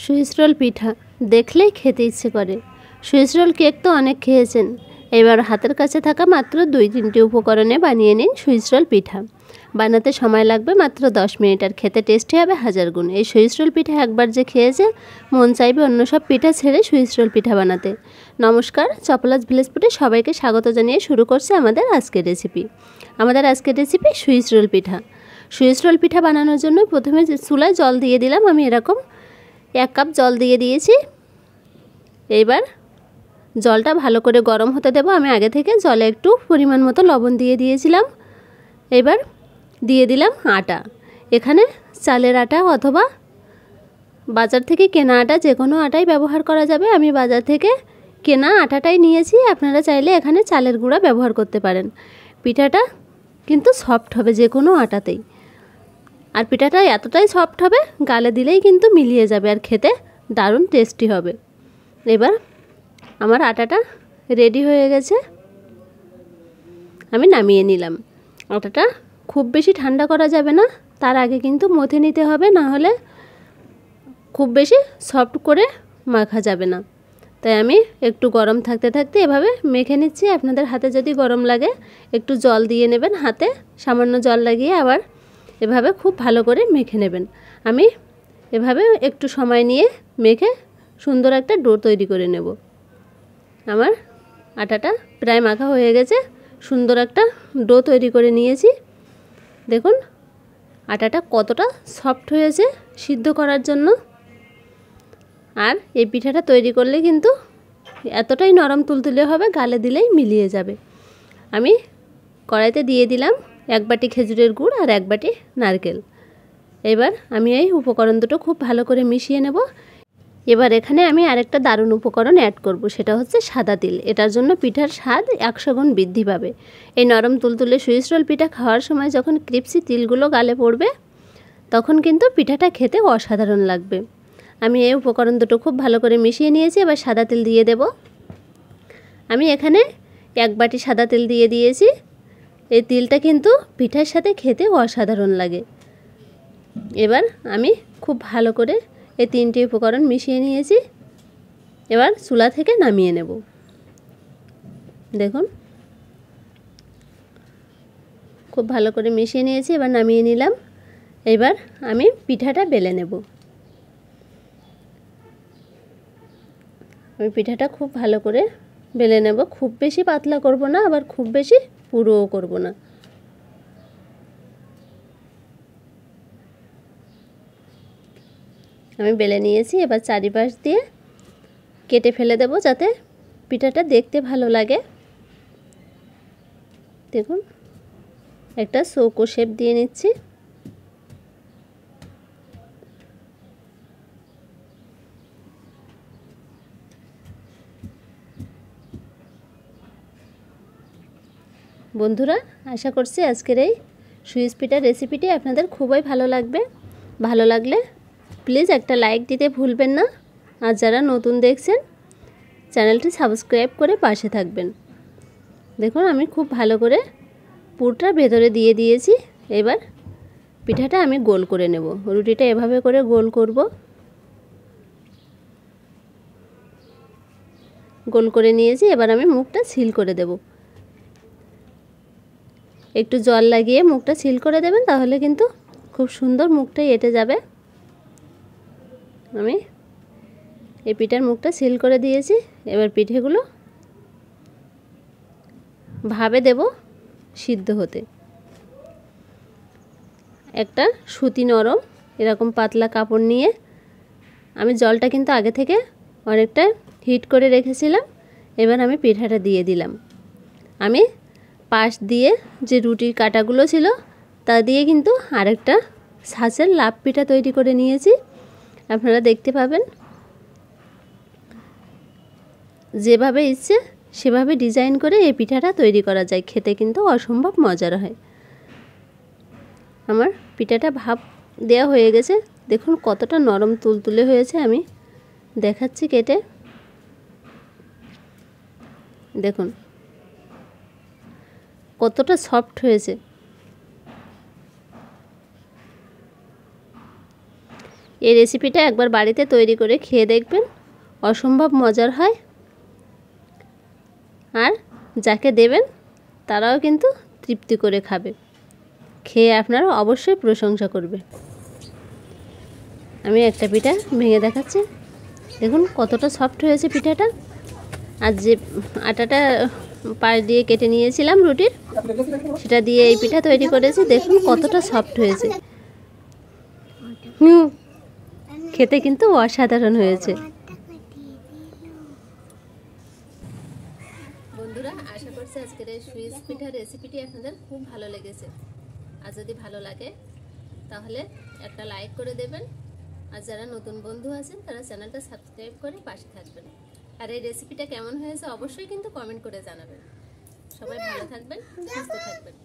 Swiss roll পিঠা দেখলেই খেতে ইচ্ছে করে। সুইস রোল কেক তো অনেক খেয়েছেন, এবার হাতের কাছে থাকা মাত্র 2-3টি উপকরণে বানিয়ে নিন সুইস রোল পিঠা। বানাতে সময় লাগবে মাত্র 10 মিনিট, আর খেতে টেস্টি হবে হাজার গুণ। এই সুইস রোল পিঠা একবার যে খেয়েছে মন চাইবে অন্য সব পিঠা ছেড়ে সুইস রোল পিঠা বানাতে। নমস্কার, চপলাস ভিলেজ ফুডে সবাইকে স্বাগত জানিয়ে শুরু করছে আমাদের আজকের রেসিপি। সুইস রোল পিঠা। সুইস রোল পিঠা বানানোর জন্য প্রথমে চুলায় জল দিয়ে দিলাম। আমি এরকম 1 কাপ জল দিয়ে দিয়েছি। এইবার জলটা ভালো করে গরম হতে দেব। আমি আগে থেকে জলে একটু পরিমাণ মতো লবণ দিয়ে দিয়েছিলাম। এবার দিয়ে দিলাম আটা। এখানে চালের আটা অথবা বাজার থেকে কেনা আটা, যে কোনো আটাই ব্যবহার করা যাবে। আমি বাজার থেকে কেনা আটাটাই নিয়েছি, আপনারা চাইলে এখানে চালের গুঁড়া ব্যবহার করতে পারেন। পিঠাটা কিন্তু সফট হবে যে কোনো আটাতেই, আর পিঠাটা এতটাই সফট হবে গালে দিলেই কিন্তু মিলিয়ে যাবে, আর খেতে দারুণ টেস্টি হবে। এবার আমার আটাটা রেডি হয়ে গেছে, আমি নামিয়ে নিলাম। আটাটা খুব বেশি ঠান্ডা করা যাবে না, তার আগে কিন্তু মথে নিতে হবে, না হলে খুব বেশি সফট করে মাখা যাবে না। তাই আমি একটু গরম থাকতে থাকতে এভাবে মেখে নিচ্ছি। আপনাদের হাতে যদি গরম লাগে একটু জল দিয়ে নেবেন, হাতে সামান্য জল লাগিয়ে আবার এভাবে খুব ভালো করে মেখে নেবেন। আমি এভাবে একটু সময় নিয়ে মেখে সুন্দর একটা ডো তৈরি করে নেব। আমার আটাটা প্রায় মাখা হয়ে গেছে, সুন্দর একটা ডো তৈরি করে নিয়েছি। দেখুন আটাটা কতটা সফট হয়েছে সিদ্ধ করার জন্য। আর এই পিঠাটা তৈরি করলে কিন্তু এতটাই নরম তুলতুলে হবে, গালে দিলেই মিলিয়ে যাবে। আমি কড়াইতে দিয়ে দিলাম 1 বাটি খেজুরের গুড় আর 1 বাটি নারকেল। এবার আমি এই উপকরণ দুটো খুব ভালো করে মিশিয়ে নেব। এবার এখানে আমি আরেকটা দারুণ উপকরণ অ্যাড করব, সেটা হচ্ছে সাদা তিল। এটার জন্য পিঠার স্বাদ 100 গুণ বৃদ্ধি পাবে। এই নরম তুলতুলে সুইস রোল পিঠা খাওয়ার সময় যখন ক্রিপসি তিলগুলো গালে পড়বে তখন কিন্তু পিঠাটা খেতে অসাধারণ লাগবে। আমি এই উপকরণ দুটো খুব ভালো করে মিশিয়ে নিয়েছি। এবার সাদা তিল দিয়ে দেব। আমি এখানে 1 বাটি সাদা তিল দিয়ে দিয়েছি। এই তিলটা কিন্তু পিঠার সাথে খেতে অসাধারণ লাগে। এবার আমি খুব ভালো করে এই 3টি উপকরণ মিশিয়ে নিয়েছি। এবার চুলা থেকে নামিয়ে নেব। দেখুন খুব ভালো করে মিশিয়ে নিয়েছি, এবার নামিয়ে নিলাম। এবার আমি পিঠাটা বেলে নেব। আমি পিঠাটা খুব ভালো করে বেলে নেব। খুব বেশি পাতলা করব না, আবার খুব বেশি পুরোও করব না। আমি বেলে নিয়েছি। এবার চারিপাশ দিয়ে কেটে ফেলে দেব যাতে পিঠাটা দেখতে ভালো লাগে। দেখুন একটা চৌকো শেপ দিয়ে নিচ্ছি। বন্ধুরা, আশা করছি আজকের এই সুইস পিঠার রেসিপিটি আপনাদের খুবই ভালো লাগবে। ভালো লাগলে প্লিজ একটা লাইক দিতে ভুলবেন না, আর যারা নতুন দেখছেন চ্যানেলটি সাবস্ক্রাইব করে পাশে থাকবেন। দেখুন আমি খুব ভালো করে পুরটা ভেতরে দিয়ে দিয়েছি। এবার পিঠাটা আমি গোল করে নেব। রুটিটা এভাবে করে গোল করব। গোল করে নিয়েছি। এবার আমি মুখটা সিল করে দেব। একটু জল লাগিয়ে মুখটা সিল করে দেবেন, তাহলে কিন্তু খুব সুন্দর মুখটা এঁটে যাবে। আমি এই পিঠার মুখটা সিল করে দিয়েছি। এবার পিঠেগুলো ভাবে দেব সিদ্ধ হতে। একটা সুতি নরম এরকম পাতলা কাপড় নিয়ে, আমি জলটা কিন্তু আগে থেকে অনেকটা হিট করে রেখেছিলাম। এবার আমি পিঠাটা দিয়ে দিলাম। আমি পাশ দিয়ে যে রুটির কাটাগুলো ছিল তা দিয়ে কিন্তু আরেকটা ছাঁচের লাভ পিঠা তৈরি করে নিয়েছি। আপনারা দেখতে পাবেন। যেভাবে ইচ্ছে সেভাবে ডিজাইন করে এই পিঠাটা তৈরি করা যায়, খেতে কিন্তু অসম্ভব মজার হয়। আমার পিঠাটা ভাপ দেওয়া হয়ে গেছে। দেখুন কতটা নরম তুলতুলে হয়েছে। আমি দেখাচ্ছি কেটে। দেখুন কতটা সফট হয়েছে। এই রেসিপিটা একবার বাড়িতে তৈরি করে খেয়ে দেখবেন, অসম্ভব মজার হয়। আর যাকে দেবেন তারাও কিন্তু তৃপ্তি করে খাবে, খেয়ে আপনারা অবশ্যই প্রশংসা করবে। আমি একটা পিঠা ভেঙে দেখাচ্ছি, দেখুন কতটা সফট হয়েছে পিঠাটা। আর যে আটাটা পাশ দিয়ে কেটে নিয়েছিলাম রুটির, সেটা দিয়ে এই পিঠা তৈরি করেছি, দেখুন কতটা সফট হয়েছে। খেতে কিন্তু অসাধারণ হয়েছে। বন্ধুরা, আশা করছি আজকের এই সুইচ পিঠার রেসিপিটি আপনাদের খুব ভালো লেগেছে। আর যদি ভালো লাগে তাহলে একটা লাইক করে দেবেন, আর যারা নতুন বন্ধু আছেন তারা চ্যানেলটা সাবস্ক্রাইব করে পাশে থাকবেন। আর এই রেসিপিটা কেমন হয়েছে অবশ্যই কিন্তু কমেন্ট করে জানাবেন। সবাই ভালো থাকবেন, সুস্থ থাকবেন।